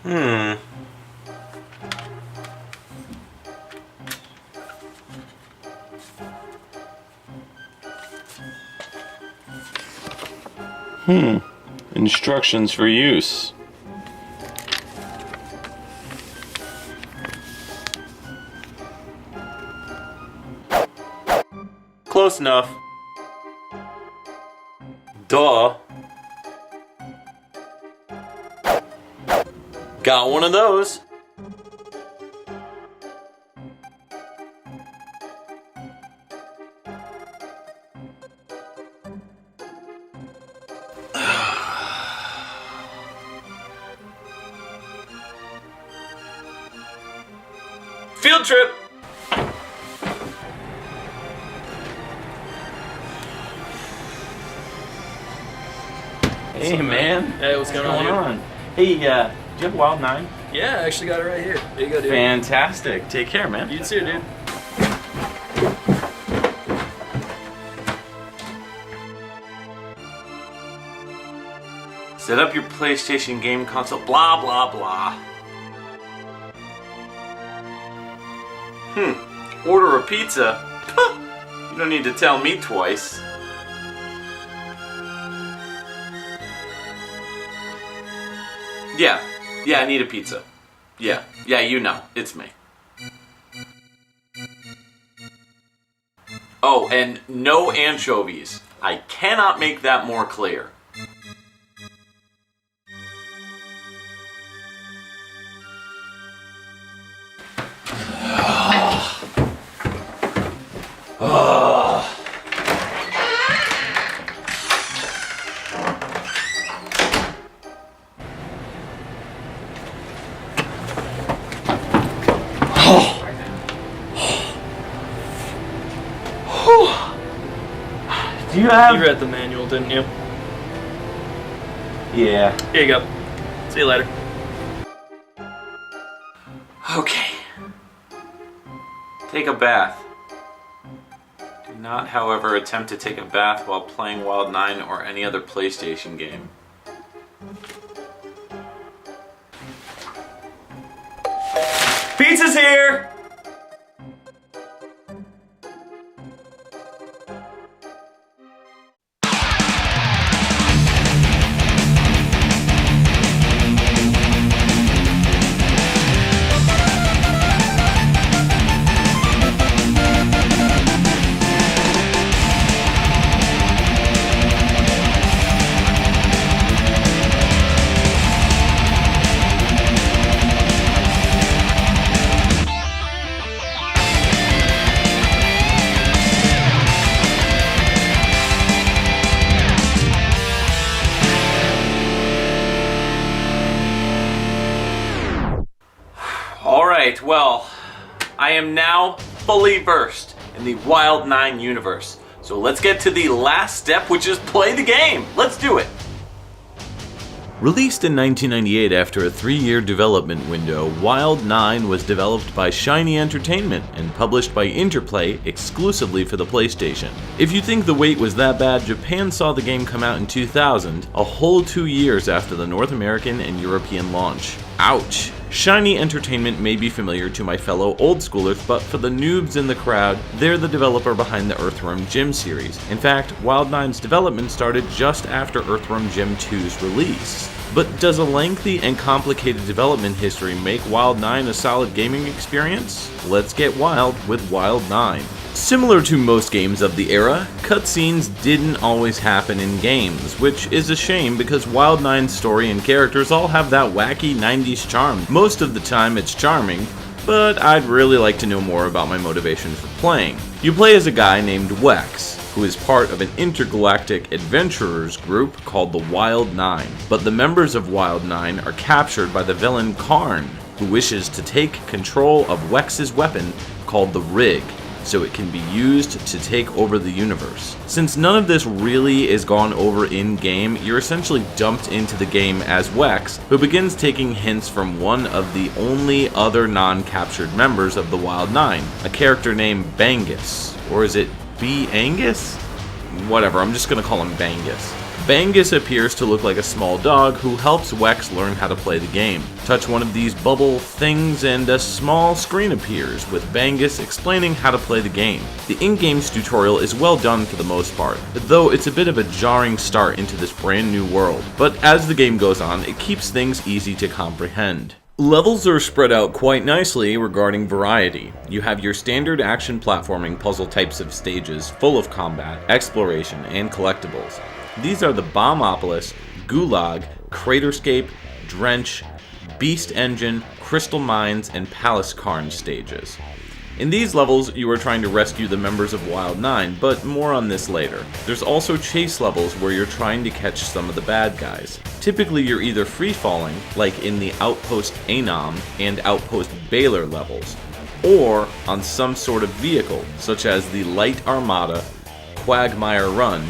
Hmm. Instructions for use. Close enough. Duh. Got one of those. Field trip. Hey man. Hey, what's going on? Hey, do you have Wild 9? Yeah, I actually got it right here. There you go, dude. Fantastic. Take care, man. You too, dude. Set up your PlayStation game console, blah blah blah. Order a pizza? You don't need to tell me twice. Yeah, I need a pizza. Yeah, you know, it's me. Oh, and no anchovies. I cannot make that more clear. Do you have... You read the manual, didn't you? Yeah. Here you go. See you later. Okay. Take a bath. Do not, however, attempt to take a bath while playing Wild 9 or any other PlayStation game. Pizza's here! Alright, well, I am now fully versed in the Wild 9 universe. So let's get to the last step, which is play the game. Let's do it. Released in 1998 after a 3-year development window, Wild 9 was developed by Shiny Entertainment and published by Interplay exclusively for the PlayStation. If you think the wait was that bad, Japan saw the game come out in 2000, a whole 2 years after the North American and European launch. Ouch! Shiny Entertainment may be familiar to my fellow old schoolers, but for the noobs in the crowd, they're the developer behind the Earthworm Jim series. In fact, Wild 9's development started just after Earthworm Jim 2's release. But does a lengthy and complicated development history make Wild 9 a solid gaming experience? Let's get wild with Wild 9. Similar to most games of the era, cutscenes didn't always happen in games, which is a shame because Wild 9's story and characters all have that wacky 90s charm. Most of the time it's charming, but I'd really like to know more about my motivations for playing. You play as a guy named Wex, who is part of an intergalactic adventurers group called the Wild 9. But the members of Wild 9 are captured by the villain Karn, who wishes to take control of Wex's weapon called the Rig, so it can be used to take over the universe. Since none of this really is gone over in-game, you're essentially dumped into the game as Wex, who begins taking hints from one of the only other non-captured members of the Wild 9, a character named Bangus. Or is it B. Angus? Whatever, I'm just gonna call him Bangus. Bangus appears to look like a small dog who helps Wex learn how to play the game. Touch one of these bubble things and a small screen appears with Bangus explaining how to play the game. The in-games tutorial is well done for the most part, though it's a bit of a jarring start into this brand new world, but as the game goes on, it keeps things easy to comprehend. Levels are spread out quite nicely regarding variety. You have your standard action platforming puzzle types of stages full of combat, exploration, and collectibles. These are the Bombopolis, Gulag, Craterscape, Drench, Beast Engine, Crystal Mines, and Palace Cairn stages. In these levels, you are trying to rescue the members of Wild 9, but more on this later. There's also chase levels where you're trying to catch some of the bad guys. Typically, you're either free-falling, like in the Outpost Anam and Outpost Baylor levels, or on some sort of vehicle, such as the Light Armada, Quagmire Run,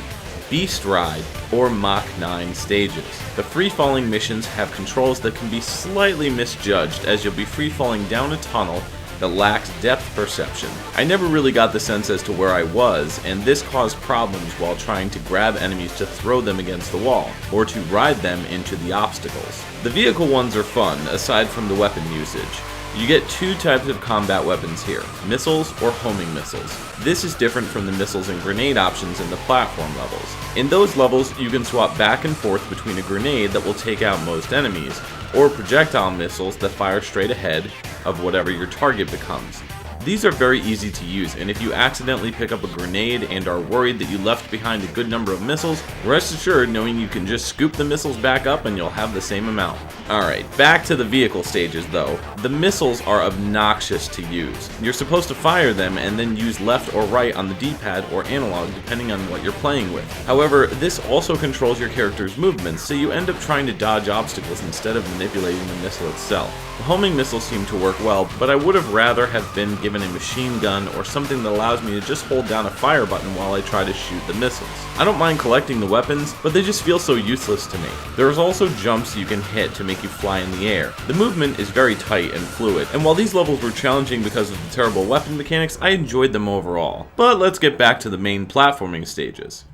Beast Ride, or Mach 9 stages. The free-falling missions have controls that can be slightly misjudged, as you'll be free-falling down a tunnel that lacks depth perception. I never really got the sense as to where I was, and this caused problems while trying to grab enemies to throw them against the wall, or to ride them into the obstacles. The vehicle ones are fun, aside from the weapon usage. You get two types of combat weapons here, missiles or homing missiles. This is different from the missiles and grenade options in the platform levels. In those levels, you can swap back and forth between a grenade that will take out most enemies, or projectile missiles that fire straight ahead of whatever your target becomes. These are very easy to use, and if you accidentally pick up a grenade and are worried that you left behind a good number of missiles, rest assured knowing you can just scoop the missiles back up and you'll have the same amount. Alright, back to the vehicle stages though. The missiles are obnoxious to use. You're supposed to fire them and then use left or right on the D-pad or analog depending on what you're playing with. However, this also controls your character's movements, so you end up trying to dodge obstacles instead of manipulating the missile itself. The homing missiles seem to work well, but I would have rather have been given a machine gun or something that allows me to just hold down a fire button while I try to shoot the missiles. I don't mind collecting the weapons, but they just feel so useless to me. There's also jumps you can hit to make you fly in the air. The movement is very tight and fluid, and while these levels were challenging because of the terrible weapon mechanics, I enjoyed them overall. But let's get back to the main platforming stages.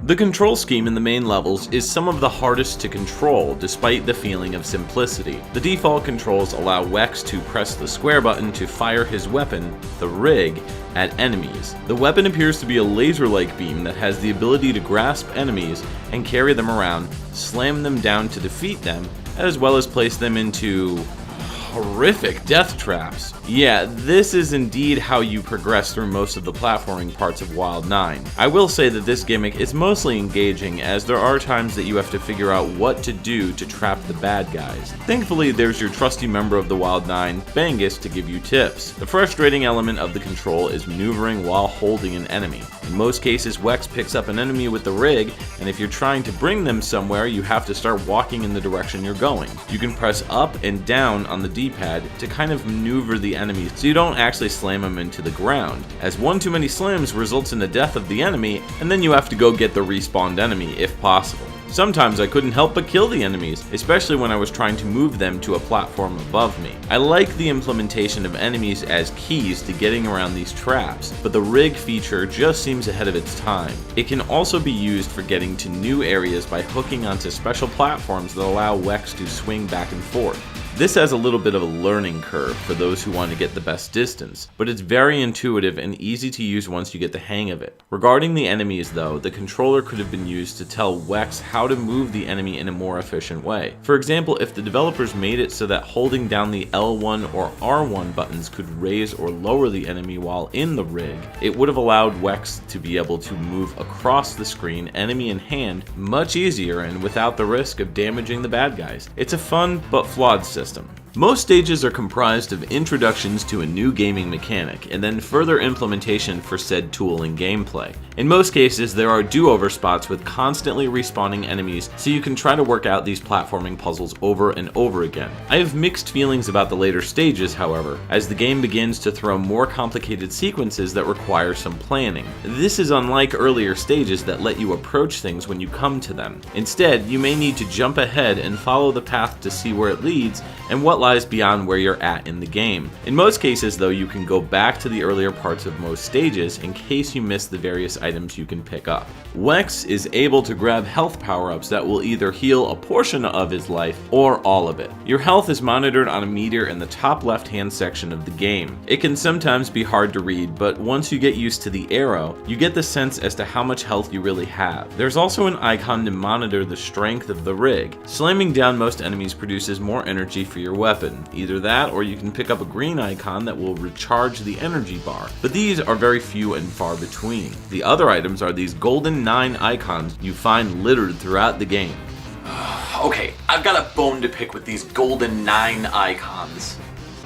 The control scheme in the main levels is some of the hardest to control, despite the feeling of simplicity. The default controls allow Wex to press the square button to fire his weapon, the rig, at enemies. The weapon appears to be a laser-like beam that has the ability to grasp enemies and carry them around, slam them down to defeat them, as well as place them into horrific death traps. Yeah, this is indeed how you progress through most of the platforming parts of Wild 9. I will say that this gimmick is mostly engaging, as there are times that you have to figure out what to do to trap the bad guys. Thankfully, there's your trusty member of the Wild 9, Bangus, to give you tips. The frustrating element of the control is maneuvering while holding an enemy. In most cases, Wex picks up an enemy with the rig, and if you're trying to bring them somewhere, you have to start walking in the direction you're going. You can press up and down on the D-pad to kind of maneuver the enemy so you don't actually slam them into the ground, as one too many slams results in the death of the enemy, and then you have to go get the respawned enemy if possible. Sometimes I couldn't help but kill the enemies, especially when I was trying to move them to a platform above me. I like the implementation of enemies as keys to getting around these traps, but the rig feature just seems ahead of its time. It can also be used for getting to new areas by hooking onto special platforms that allow Wex to swing back and forth. This has a little bit of a learning curve for those who want to get the best distance, but it's very intuitive and easy to use once you get the hang of it. Regarding the enemies though, the controller could have been used to tell Wex how to move the enemy in a more efficient way. For example, if the developers made it so that holding down the L1 or R1 buttons could raise or lower the enemy while in the rig, it would have allowed Wex to be able to move across the screen, enemy in hand, much easier and without the risk of damaging the bad guys. It's a fun but flawed system. Most stages are comprised of introductions to a new gaming mechanic, and then further implementation for said tool in gameplay. In most cases, there are do-over spots with constantly respawning enemies, so you can try to work out these platforming puzzles over and over again. I have mixed feelings about the later stages, however, as the game begins to throw more complicated sequences that require some planning. This is unlike earlier stages that let you approach things when you come to them. Instead, you may need to jump ahead and follow the path to see where it leads and what what lies beyond where you're at in the game. In most cases though, you can go back to the earlier parts of most stages in case you miss the various items you can pick up. Wex is able to grab health power-ups that will either heal a portion of his life or all of it. Your health is monitored on a meter in the top left-hand section of the game. It can sometimes be hard to read, but once you get used to the arrow, you get the sense as to how much health you really have. There's also an icon to monitor the strength of the rig. Slamming down most enemies produces more energy for your weapon. Either that, or you can pick up a green icon that will recharge the energy bar, but these are very few and far between. The other items are these golden 9 icons you find littered throughout the game. Okay, I've got a bone to pick with these golden 9 icons.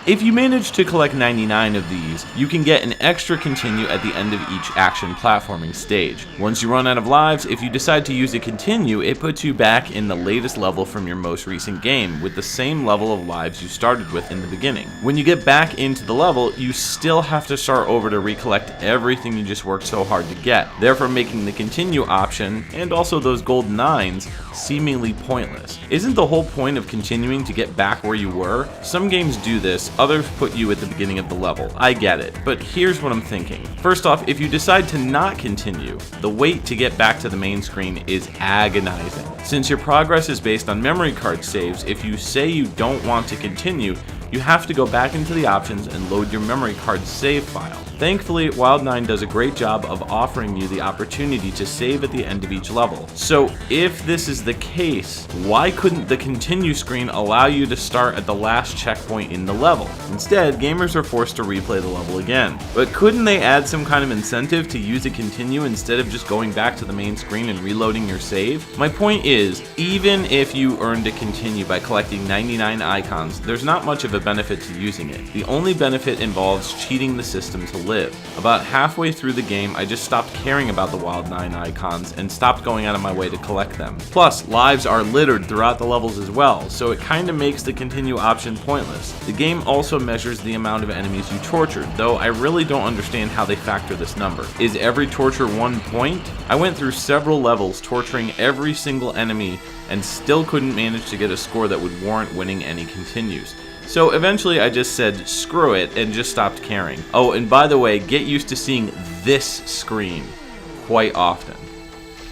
If you manage to collect 99 of these, you can get an extra continue at the end of each action platforming stage. Once you run out of lives, if you decide to use a continue, it puts you back in the latest level from your most recent game with the same level of lives you started with in the beginning. When you get back into the level, you still have to start over to recollect everything you just worked so hard to get, therefore making the continue option, and also those gold 9s, seemingly pointless. Isn't the whole point of continuing to get back where you were? Some games do this, others put you at the beginning of the level. I get it, but here's what I'm thinking. First off, if you decide to not continue, the wait to get back to the main screen is agonizing. Since your progress is based on memory card saves, if you say you don't want to continue, you have to go back into the options and load your memory card save file. Thankfully, Wild 9 does a great job of offering you the opportunity to save at the end of each level. So if this is the case, why couldn't the continue screen allow you to start at the last checkpoint in the level? Instead, gamers are forced to replay the level again. But couldn't they add some kind of incentive to use a continue instead of just going back to the main screen and reloading your save? My point is, even if you earned a continue by collecting 99 icons, there's not much of a benefit to using it. The only benefit involves cheating the system to live. About halfway through the game, I just stopped caring about the Wild 9 icons and stopped going out of my way to collect them. Plus, lives are littered throughout the levels as well, so it kinda makes the continue option pointless. The game also measures the amount of enemies you tortured, though I really don't understand how they factor this number. Is every torture 1 point? I went through several levels torturing every single enemy and still couldn't manage to get a score that would warrant winning any continues. So eventually I just said screw it and just stopped caring. Oh, and by the way, get used to seeing this screen quite often.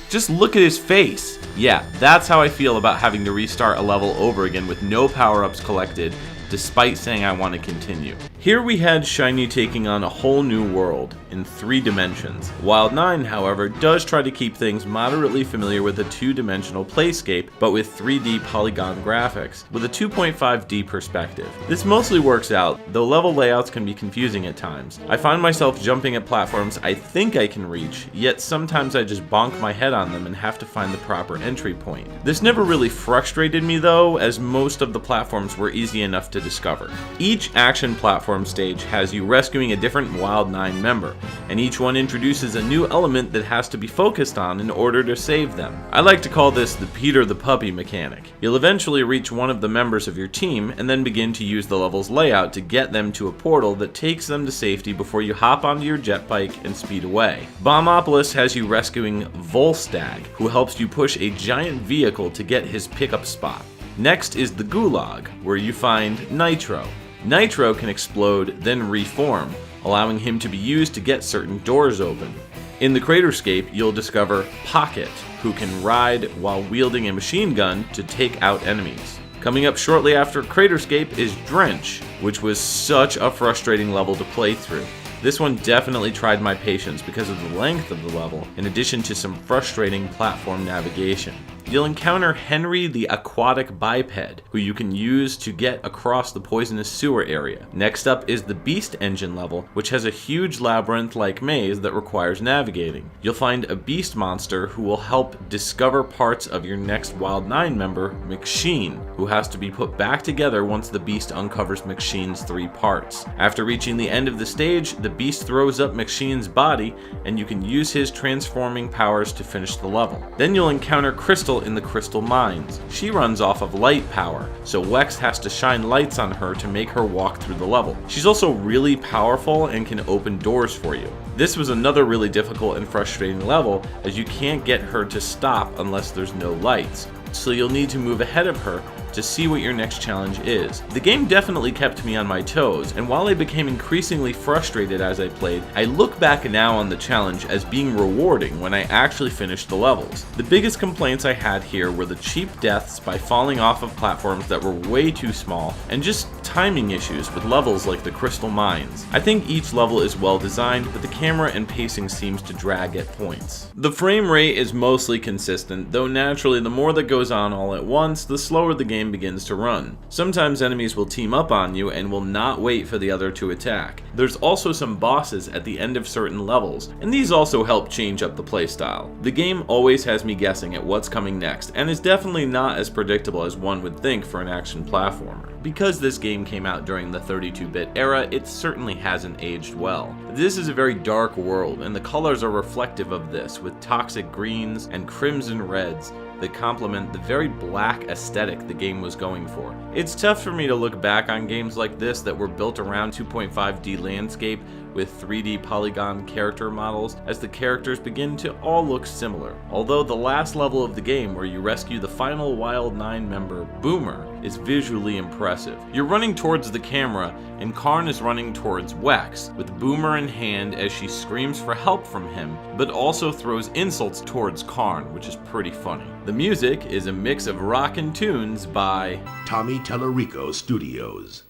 Just look at his face. Yeah, that's how I feel about having to restart a level over again with no power-ups collected, despite saying I want to continue. Here we had Shiny taking on a whole new world in 3 dimensions. Wild 9, however, does try to keep things moderately familiar with a 2-dimensional playscape, but with 3D polygon graphics, with a 2.5D perspective. This mostly works out, though level layouts can be confusing at times. I find myself jumping at platforms I think I can reach, yet sometimes I just bonk my head on them and have to find the proper entry point. This never really frustrated me though, as most of the platforms were easy enough to discover. Each action platform stage has you rescuing a different Wild 9 member, and each one introduces a new element that has to be focused on in order to save them. I like to call this the Peter the Puppy mechanic. You'll eventually reach one of the members of your team and then begin to use the level's layout to get them to a portal that takes them to safety before you hop onto your jet bike and speed away. Bombopolis has you rescuing Volstagg, who helps you push a giant vehicle to get his pickup spot. Next is the Gulag, where you find Nitro. Nitro can explode, then reform, allowing him to be used to get certain doors open. In the Craterscape, you'll discover Pocket, who can ride while wielding a machine gun to take out enemies. Coming up shortly after Craterscape is Drench, which was such a frustrating level to play through. This one definitely tried my patience because of the length of the level, in addition to some frustrating platform navigation. You'll encounter Henry the Aquatic Biped, who you can use to get across the poisonous sewer area. Next up is the Beast Engine level, which has a huge labyrinth-like maze that requires navigating. You'll find a beast monster who will help discover parts of your next Wild 9 member, McSheen, who has to be put back together once the beast uncovers McSheen's 3 parts. After reaching the end of the stage, the beast throws up McSheen's body, and you can use his transforming powers to finish the level. Then you'll encounter Crystal in the Crystal Mines. She runs off of light power, so Wex has to shine lights on her to make her walk through the level. She's also really powerful and can open doors for you. This was another really difficult and frustrating level, as you can't get her to stop unless there's no lights, so you'll need to move ahead of her to see what your next challenge is. The game definitely kept me on my toes, and while I became increasingly frustrated as I played, I look back now on the challenge as being rewarding when I actually finished the levels. The biggest complaints I had here were the cheap deaths by falling off of platforms that were way too small, and just timing issues with levels like the Crystal Mines. I think each level is well designed, but the camera and pacing seems to drag at points. The frame rate is mostly consistent, though naturally the more that goes on all at once, the slower the game begins to run. Sometimes enemies will team up on you and will not wait for the other to attack. There's also some bosses at the end of certain levels, and these also help change up the playstyle. The game always has me guessing at what's coming next, and is definitely not as predictable as one would think for an action platformer. Because this game came out during the 32-bit era, it certainly hasn't aged well. This is a very dark world, and the colors are reflective of this, with toxic greens and crimson reds that complement the very black aesthetic the game was going for. It's tough for me to look back on games like this that were built around 2.5D landscape with 3D polygon character models, as the characters begin to all look similar. Although the last level of the game, where you rescue the final Wild 9 member, Boomer, is visually impressive. You're running towards the camera, and Karn is running towards Wex, with Boomer in hand as she screams for help from him, but also throws insults towards Karn, which is pretty funny. The music is a mix of rockin' tunes by Tommy Tellerico Studios.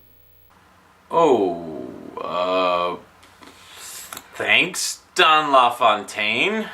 Thanks, Don LaFontaine.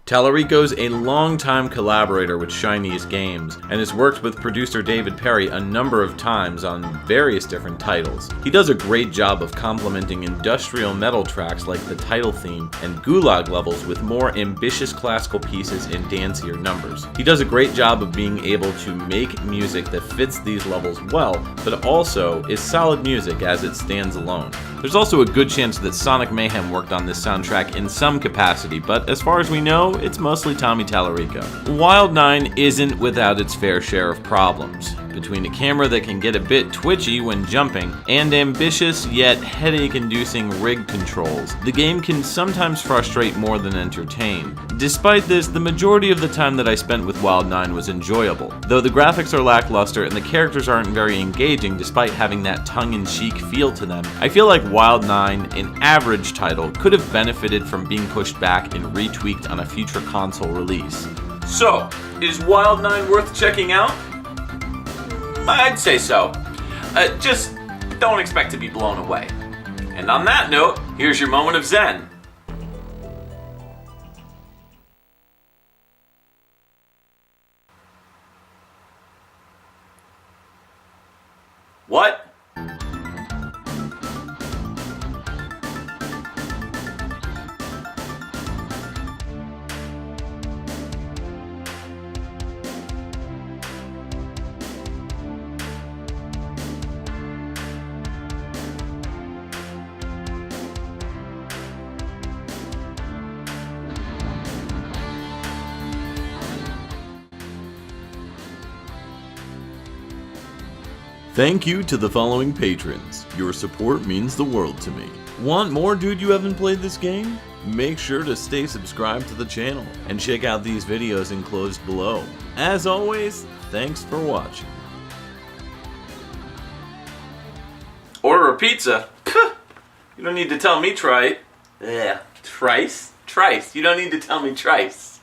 Tellerico's a longtime collaborator with Chinese Games, and has worked with producer David Perry a number of times on various different titles. He does a great job of complementing industrial metal tracks like the title theme and Gulag levels with more ambitious classical pieces and dancier numbers. He does a great job of being able to make music that fits these levels well, but also is solid music as it stands alone. There's also a good chance that Sonic Mayhem worked on this soundtrack in some capacity, but as far as we know, it's mostly Tommy Tallarico. Wild 9 isn't without its fair share of problems. Between a camera that can get a bit twitchy when jumping, and ambitious yet headache-inducing rig controls, the game can sometimes frustrate more than entertain. Despite this, the majority of the time that I spent with Wild 9 was enjoyable, though the graphics are lackluster and the characters aren't very engaging despite having that tongue-in-cheek feel to them. I feel like Wild 9, an average title, could have benefited from being pushed back and retweaked on a future console release. So, is Wild 9 worth checking out? I'd say so. Just don't expect to be blown away. And on that note, here's your moment of zen. What? Thank you to the following patrons. Your support means the world to me. Want more Dude You Haven't Played This Game? Make sure to stay subscribed to the channel and check out these videos enclosed below. As always, thanks for watching. Order a pizza? You don't need to tell me trice. Yeah, trice? Trice. You don't need to tell me trice.